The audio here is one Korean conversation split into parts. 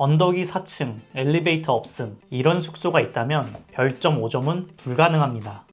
언덕이 4층, 엘리베이터 없음 이런 숙소가 있다면 별점 5점은 불가능합니다.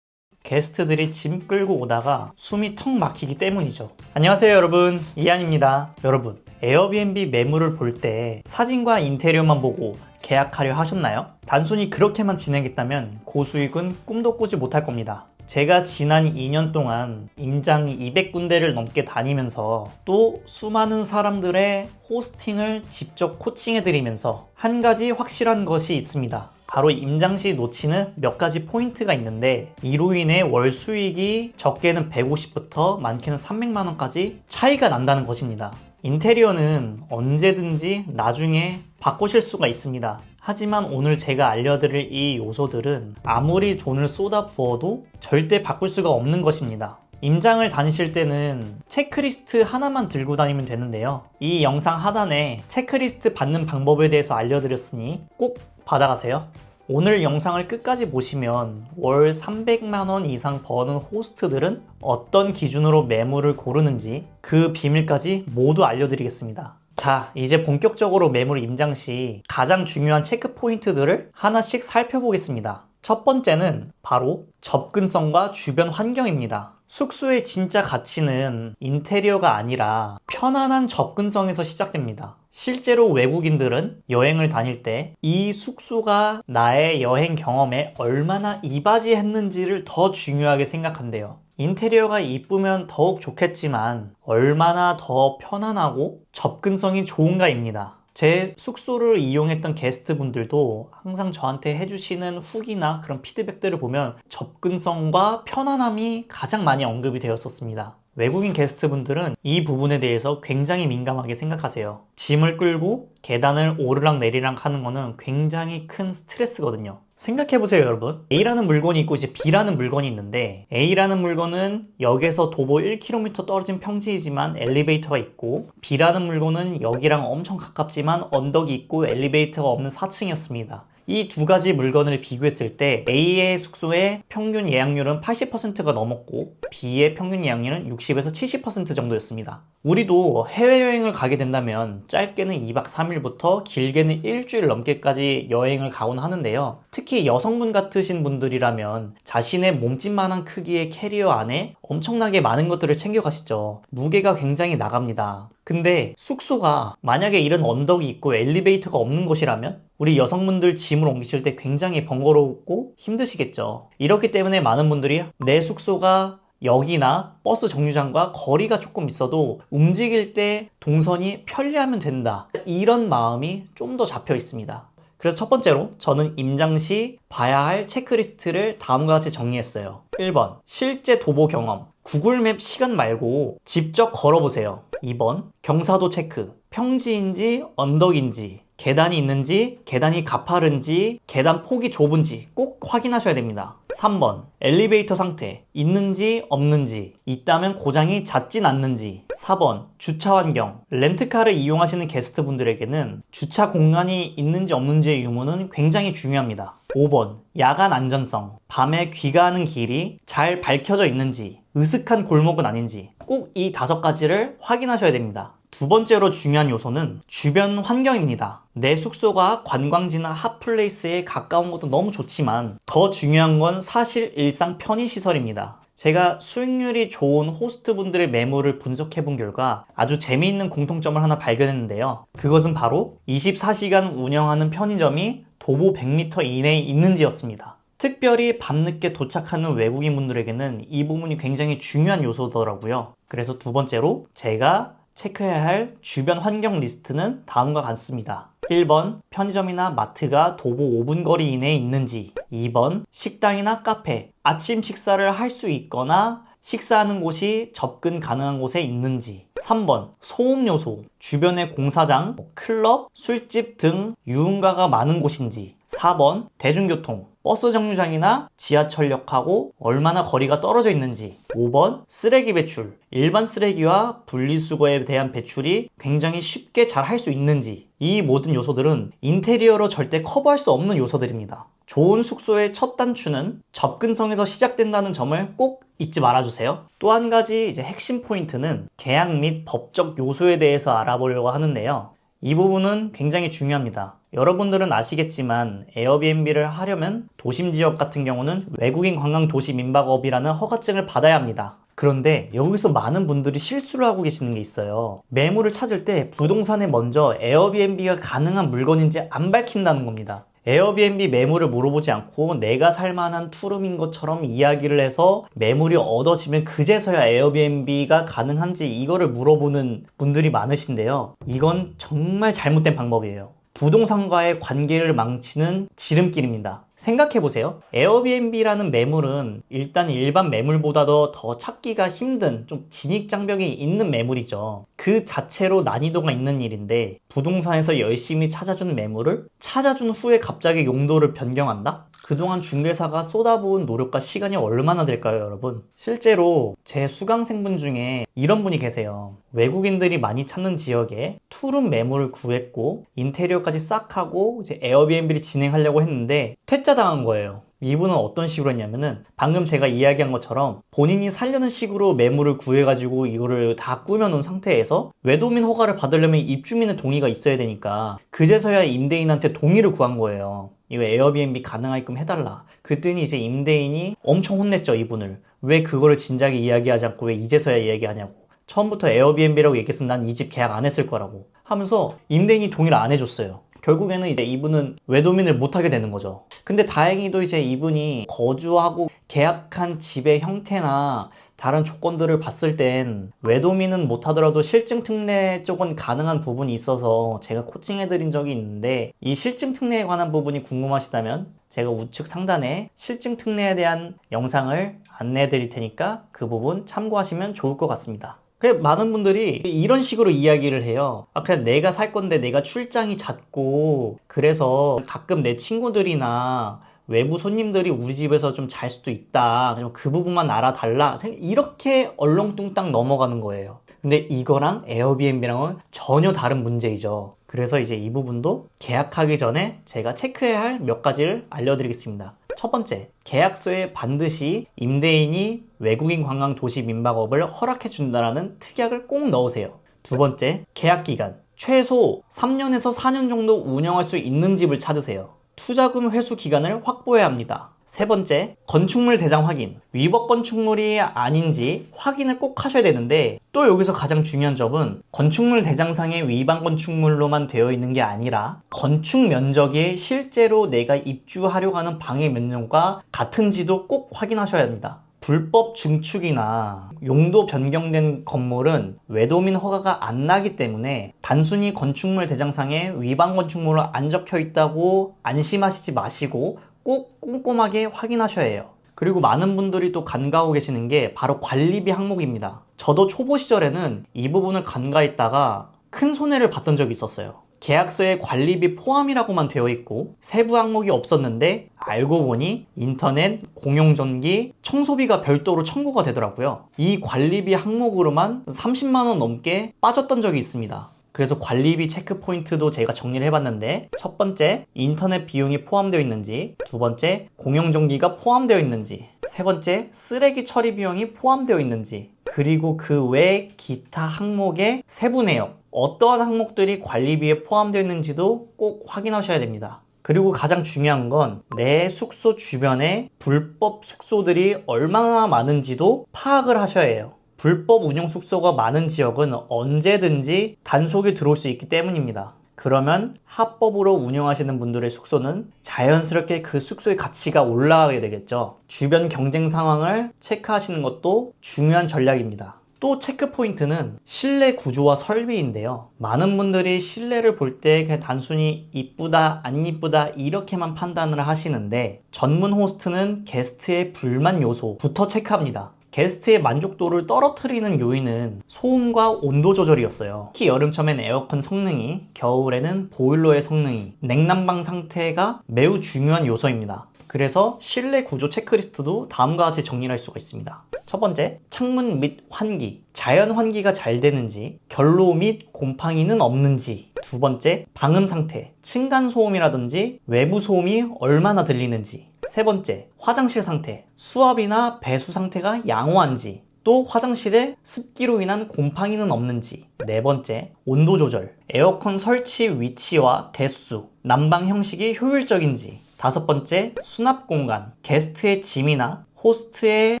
게스트들이 짐 끌고 오다가 숨이 턱 막히기 때문이죠. 안녕하세요 여러분, 이한입니다. 여러분, 에어비앤비 매물을 볼 때 사진과 인테리어만 보고 계약하려 하셨나요? 단순히 그렇게만 진행했다면 고수익은 꿈도 꾸지 못할 겁니다. 제가 지난 2년 동안 임장 200군데를 넘게 다니면서 또 수많은 사람들의 호스팅을 직접 코칭해드리면서 한 가지 확실한 것이 있습니다. 바로 임장 시 놓치는 몇 가지 포인트가 있는데 이로 인해 월 수익이 적게는 150부터 많게는 300만원까지 차이가 난다는 것입니다. 인테리어는 언제든지 나중에 바꾸실 수가 있습니다. 하지만 오늘 제가 알려드릴 이 요소들은 아무리 돈을 쏟아부어도 절대 바꿀 수가 없는 것입니다. 임장을 다니실 때는 체크리스트 하나만 들고 다니면 되는데요. 이 영상 하단에 체크리스트 받는 방법에 대해서 알려드렸으니 꼭 받아가세요. 오늘 영상을 끝까지 보시면 월 300만원 이상 버는 호스트들은 어떤 기준으로 매물을 고르는지 그 비밀까지 모두 알려드리겠습니다. 자, 이제 본격적으로 매물 임장 시 가장 중요한 체크 포인트들을 하나씩 살펴보겠습니다. 첫 번째는 바로 접근성과 주변 환경입니다. 숙소의 진짜 가치는 인테리어가 아니라 편안한 접근성에서 시작됩니다. 실제로 외국인들은 여행을 다닐 때 이 숙소가 나의 여행 경험에 얼마나 이바지했는지를 더 중요하게 생각한대요. 인테리어가 이쁘면 더욱 좋겠지만 얼마나 더 편안하고 접근성이 좋은가입니다. 제 숙소를 이용했던 게스트분들도 항상 저한테 해주시는 후기나 그런 피드백들을 보면 접근성과 편안함이 가장 많이 언급이 되었었습니다. 외국인 게스트분들은 이 부분에 대해서 굉장히 민감하게 생각하세요. 짐을 끌고 계단을 오르락 내리락 하는 거는 굉장히 큰 스트레스거든요. 생각해보세요 여러분. A라는 물건이 있고 이제 B라는 물건이 있는데 A라는 물건은 역에서 도보 1km 떨어진 평지이지만 엘리베이터가 있고 B라는 물건은 여기랑 엄청 가깝지만 언덕이 있고 엘리베이터가 없는 4층이었습니다. 이 두 가지 물건을 비교했을 때 A의 숙소의 평균 예약률은 80%가 넘었고 B의 평균 예약률은 60에서 70% 정도였습니다. 우리도 해외여행을 가게 된다면 짧게는 2박 3일부터 길게는 일주일 넘게까지 여행을 가곤 하는데요. 특히 여성분 같으신 분들이라면 자신의 몸집만한 크기의 캐리어 안에 엄청나게 많은 것들을 챙겨가시죠. 무게가 굉장히 나갑니다. 근데 숙소가 만약에 이런 언덕이 있고 엘리베이터가 없는 곳이라면 우리 여성분들 짐을 옮기실 때 굉장히 번거롭고 힘드시겠죠. 이렇기 때문에 많은 분들이 내 숙소가 역이나 버스 정류장과 거리가 조금 있어도 움직일 때 동선이 편리하면 된다, 이런 마음이 좀 더 잡혀 있습니다. 그래서 첫 번째로 저는 임장 시 봐야 할 체크리스트를 다음과 같이 정리했어요. 1번, 실제 도보 경험. 구글맵 시간 말고 직접 걸어보세요. 2번, 경사도 체크. 평지인지 언덕인지, 계단이 있는지, 계단이 가파른지, 계단 폭이 좁은지 꼭 확인하셔야 됩니다. 3번, 엘리베이터 상태. 있는지 없는지, 있다면 고장이 잦진 않는지. 4번, 주차 환경. 렌트카를 이용하시는 게스트분들에게는 주차 공간이 있는지 없는지의 유무는 굉장히 중요합니다. 5번, 야간 안전성. 밤에 귀가하는 길이 잘 밝혀져 있는지, 으슥한 골목은 아닌지 꼭 이 5가지를 확인하셔야 됩니다. 두 번째로 중요한 요소는 주변 환경입니다. 내 숙소가 관광지나 핫플레이스에 가까운 것도 너무 좋지만 더 중요한 건 사실 일상 편의시설입니다. 제가 수익률이 좋은 호스트분들의 매물을 분석해 본 결과 아주 재미있는 공통점을 하나 발견했는데요. 그것은 바로 24시간 운영하는 편의점이 도보 100m 이내에 있는지였습니다. 특별히 밤늦게 도착하는 외국인분들에게는 이 부분이 굉장히 중요한 요소더라고요. 그래서 두 번째로 제가 체크해야 할 주변 환경 리스트는 다음과 같습니다. 1번, 편의점이나 마트가 도보 5분 거리 이내에 있는지. 2번, 식당이나 카페, 아침 식사를 할 수 있거나 식사하는 곳이 접근 가능한 곳에 있는지. 3번, 소음 요소, 주변에 공사장, 클럽, 술집 등 유흥가가 많은 곳인지. 4번, 대중교통, 버스 정류장이나 지하철역하고 얼마나 거리가 떨어져 있는지. 5번, 쓰레기 배출, 일반 쓰레기와 분리수거에 대한 배출이 굉장히 쉽게 잘 할 수 있는지. 이 모든 요소들은 인테리어로 절대 커버할 수 없는 요소들입니다. 좋은 숙소의 첫 단추는 접근성에서 시작된다는 점을 꼭 잊지 말아주세요. 또 한 가지 이제 핵심 포인트는 계약 및 법적 요소에 대해서 알아보려고 하는데요. 이 부분은 굉장히 중요합니다. 여러분들은 아시겠지만 에어비앤비를 하려면 도심 지역 같은 경우는 외국인 관광 도시 민박업이라는 허가증을 받아야 합니다. 그런데 여기서 많은 분들이 실수를 하고 계시는 게 있어요. 매물을 찾을 때 부동산에 먼저 에어비앤비가 가능한 물건인지 안 밝힌다는 겁니다. 에어비앤비 매물을 물어보지 않고 내가 살만한 투룸인 것처럼 이야기를 해서 매물이 얻어지면 그제서야 에어비앤비가 가능한지 이거를 물어보는 분들이 많으신데요. 이건 정말 잘못된 방법이에요. 부동산과의 관계를 망치는 지름길입니다. 생각해보세요. 에어비앤비라는 매물은 일단 일반 매물보다도 더 찾기가 힘든 좀 진입장벽이 있는 매물이죠. 그 자체로 난이도가 있는 일인데 부동산에서 열심히 찾아준 매물을 찾아준 후에 갑자기 용도를 변경한다? 그동안 중개사가 쏟아부은 노력과 시간이 얼마나 될까요, 여러분? 실제로 제 수강생분 중에 이런 분이 계세요. 외국인들이 많이 찾는 지역에 투룸 매물을 구했고 인테리어까지 싹 하고 이제 에어비앤비를 진행하려고 했는데 퇴짜당한 거예요. 이분은 어떤 식으로 했냐면은 방금 제가 이야기한 것처럼 본인이 살려는 식으로 매물을 구해가지고 이거를 다 꾸며놓은 상태에서 외도민 허가를 받으려면 입주민의 동의가 있어야 되니까 그제서야 임대인한테 동의를 구한 거예요. 이거 에어비앤비 가능하게끔 해달라. 그랬더니 이제 임대인이 엄청 혼냈죠, 이분을. 왜 그거를 진작에 이야기하지 않고 왜 이제서야 이야기하냐고. 처음부터 에어비앤비라고 얘기했으면 난 이 집 계약 안 했을 거라고 하면서 임대인이 동의를 안 해줬어요. 결국에는 이제 이분은 외도민을 못하게 되는 거죠. 근데 다행히도 이제 이분이 거주하고 계약한 집의 형태나 다른 조건들을 봤을 땐 외도민은 못하더라도 실증 특례 쪽은 가능한 부분이 있어서 제가 코칭해드린 적이 있는데 이 실증 특례에 관한 부분이 궁금하시다면 제가 우측 상단에 실증 특례에 대한 영상을 안내해 드릴 테니까 그 부분 참고하시면 좋을 것 같습니다. 많은 분들이 이런 식으로 이야기를 해요. 그냥 내가 살 건데 내가 출장이 잦고 그래서 가끔 내 친구들이나 외부 손님들이 우리 집에서 좀 잘 수도 있다. 그 부분만 알아달라. 이렇게 얼렁뚱땅 넘어가는 거예요. 근데 이거랑 에어비앤비랑은 전혀 다른 문제이죠. 그래서 이제 이 부분도 계약하기 전에 제가 체크해야 할 몇 가지를 알려드리겠습니다. 첫 번째, 계약서에 반드시 임대인이 외국인 관광 도시 민박업을 허락해 준다라는 특약을 꼭 넣으세요. 두 번째, 계약기간. 최소 3년에서 4년 정도 운영할 수 있는 집을 찾으세요. 투자금 회수 기간을 확보해야 합니다. 세 번째, 건축물 대장 확인. 위법 건축물이 아닌지 확인을 꼭 하셔야 되는데 또 여기서 가장 중요한 점은 건축물 대장상의 위반 건축물로만 되어 있는 게 아니라 건축 면적이 실제로 내가 입주하려고 하는 방의 면적과 같은지도 꼭 확인하셔야 합니다. 불법 증축이나 용도 변경된 건물은 외도민 허가가 안 나기 때문에 단순히 건축물 대장상에 위반 건축물로 안 적혀 있다고 안심하시지 마시고 꼭 꼼꼼하게 확인하셔야 해요. 그리고 많은 분들이 또 간과하고 계시는 게 바로 관리비 항목입니다. 저도 초보 시절에는 이 부분을 간과했다가 큰 손해를 봤던 적이 있었어요. 계약서에 관리비 포함이라고만 되어 있고 세부 항목이 없었는데 알고 보니 인터넷, 공용전기, 청소비가 별도로 청구가 되더라고요. 이 관리비 항목으로만 30만 원 넘게 빠졌던 적이 있습니다. 그래서 관리비 체크 포인트도 제가 정리를 해봤는데 첫 번째, 인터넷 비용이 포함되어 있는지, 두 번째, 공용전기가 포함되어 있는지, 세 번째, 쓰레기 처리 비용이 포함되어 있는지, 그리고 그 외 기타 항목의 세부 내역, 어떠한 항목들이 관리비에 포함되어 있는지도 꼭 확인하셔야 됩니다. 그리고 가장 중요한 건 내 숙소 주변에 불법 숙소들이 얼마나 많은지도 파악을 하셔야 해요. 불법 운영 숙소가 많은 지역은 언제든지 단속이 들어올 수 있기 때문입니다. 그러면 합법으로 운영하시는 분들의 숙소는 자연스럽게 그 숙소의 가치가 올라가게 되겠죠. 주변 경쟁 상황을 체크하시는 것도 중요한 전략입니다. 또 체크 포인트는 실내 구조와 설비인데요. 많은 분들이 실내를 볼 때 그냥 단순히 이쁘다 안 이쁘다 이렇게만 판단을 하시는데 전문 호스트는 게스트의 불만 요소부터 체크합니다. 게스트의 만족도를 떨어뜨리는 요인은 소음과 온도 조절이었어요. 특히 여름철엔 에어컨 성능이, 겨울에는 보일러의 성능이, 냉난방 상태가 매우 중요한 요소입니다. 그래서 실내 구조 체크리스트도 다음과 같이 정리를 할 수가 있습니다. 첫 번째, 창문 및 환기. 자연 환기가 잘 되는지, 결로 및 곰팡이는 없는지. 두 번째, 방음 상태. 층간 소음이라든지 외부 소음이 얼마나 들리는지. 세 번째, 화장실 상태. 수압이나 배수 상태가 양호한지. 또 화장실에 습기로 인한 곰팡이는 없는지. 네 번째, 온도 조절. 에어컨 설치 위치와 대수, 난방 형식이 효율적인지. 다섯 번째, 수납 공간. 게스트의 짐이나 호스트의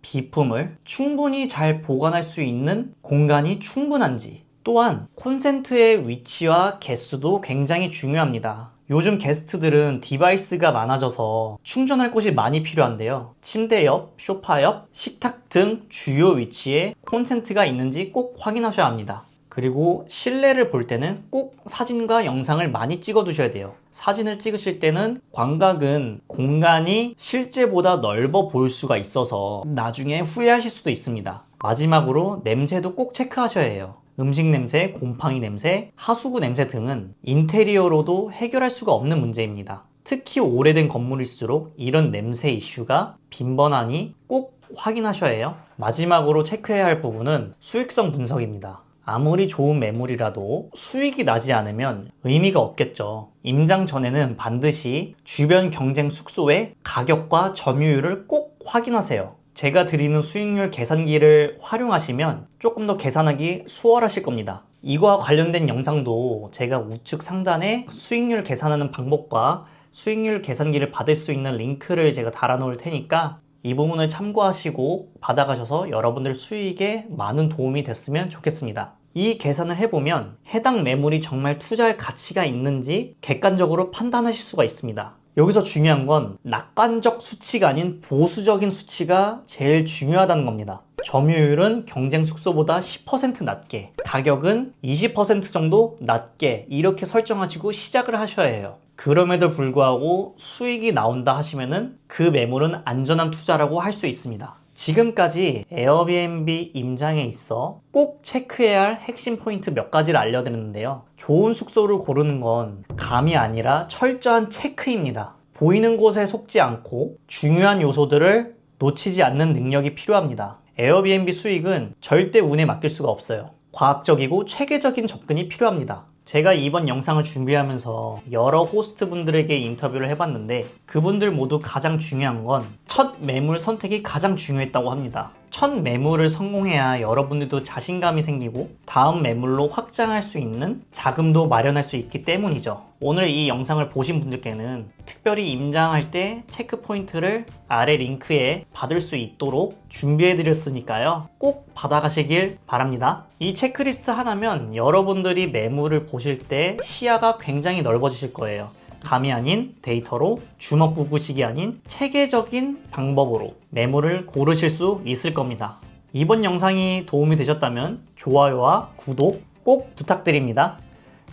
비품을 충분히 잘 보관할 수 있는 공간이 충분한지. 또한 콘센트의 위치와 개수도 굉장히 중요합니다. 요즘 게스트들은 디바이스가 많아져서 충전할 곳이 많이 필요한데요. 침대 옆, 소파 옆, 식탁 등 주요 위치에 콘센트가 있는지 꼭 확인하셔야 합니다. 그리고 실내를 볼 때는 꼭 사진과 영상을 많이 찍어 두셔야 돼요. 사진을 찍으실 때는 광각은 공간이 실제보다 넓어 보일 수가 있어서 나중에 후회하실 수도 있습니다. 마지막으로 냄새도 꼭 체크하셔야 해요. 음식 냄새, 곰팡이 냄새, 하수구 냄새 등은 인테리어로도 해결할 수가 없는 문제입니다. 특히 오래된 건물일수록 이런 냄새 이슈가 빈번하니 꼭 확인하셔야 해요. 마지막으로 체크해야 할 부분은 수익성 분석입니다. 아무리 좋은 매물이라도 수익이 나지 않으면 의미가 없겠죠. 임장 전에는 반드시 주변 경쟁 숙소의 가격과 점유율을 꼭 확인하세요. 제가 드리는 수익률 계산기를 활용하시면 조금 더 계산하기 수월하실 겁니다. 이거와 관련된 영상도 제가 우측 상단에 수익률 계산하는 방법과 수익률 계산기를 받을 수 있는 링크를 제가 달아 놓을 테니까 이 부분을 참고하시고 받아가셔서 여러분들 수익에 많은 도움이 됐으면 좋겠습니다. 이 계산을 해보면 해당 매물이 정말 투자할 가치가 있는지 객관적으로 판단하실 수가 있습니다. 여기서 중요한 건 낙관적 수치가 아닌 보수적인 수치가 제일 중요하다는 겁니다. 점유율은 경쟁 숙소보다 10% 낮게, 가격은 20% 정도 낮게 이렇게 설정하시고 시작을 하셔야 해요. 그럼에도 불구하고 수익이 나온다 하시면은 그 매물은 안전한 투자라고 할 수 있습니다. 지금까지 에어비앤비 임장에 있어 꼭 체크해야 할 핵심 포인트 몇 가지를 알려드렸는데요. 좋은 숙소를 고르는 건 감이 아니라 철저한 체크입니다. 보이는 곳에 속지 않고 중요한 요소들을 놓치지 않는 능력이 필요합니다. 에어비앤비 수익은 절대 운에 맡길 수가 없어요. 과학적이고 체계적인 접근이 필요합니다. 제가 이번 영상을 준비하면서 여러 호스트 분들에게 인터뷰를 해봤는데 그분들 모두 가장 중요한 건 첫 매물 선택이 가장 중요했다고 합니다. 첫 매물을 성공해야 여러분들도 자신감이 생기고 다음 매물로 확장할 수 있는 자금도 마련할 수 있기 때문이죠. 오늘 이 영상을 보신 분들께는 특별히 임장할 때 체크 포인트를 아래 링크에 받을 수 있도록 준비해 드렸으니까요. 꼭 받아가시길 바랍니다. 이 체크리스트 하나면 여러분들이 매물을 보실 때 시야가 굉장히 넓어지실 거예요. 감이 아닌 데이터로 주먹구구식이 아닌 체계적인 방법으로 매물을 고르실 수 있을 겁니다. 이번 영상이 도움이 되셨다면 좋아요와 구독 꼭 부탁드립니다.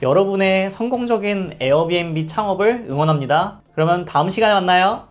여러분의 성공적인 에어비앤비 창업을 응원합니다. 그러면 다음 시간에 만나요.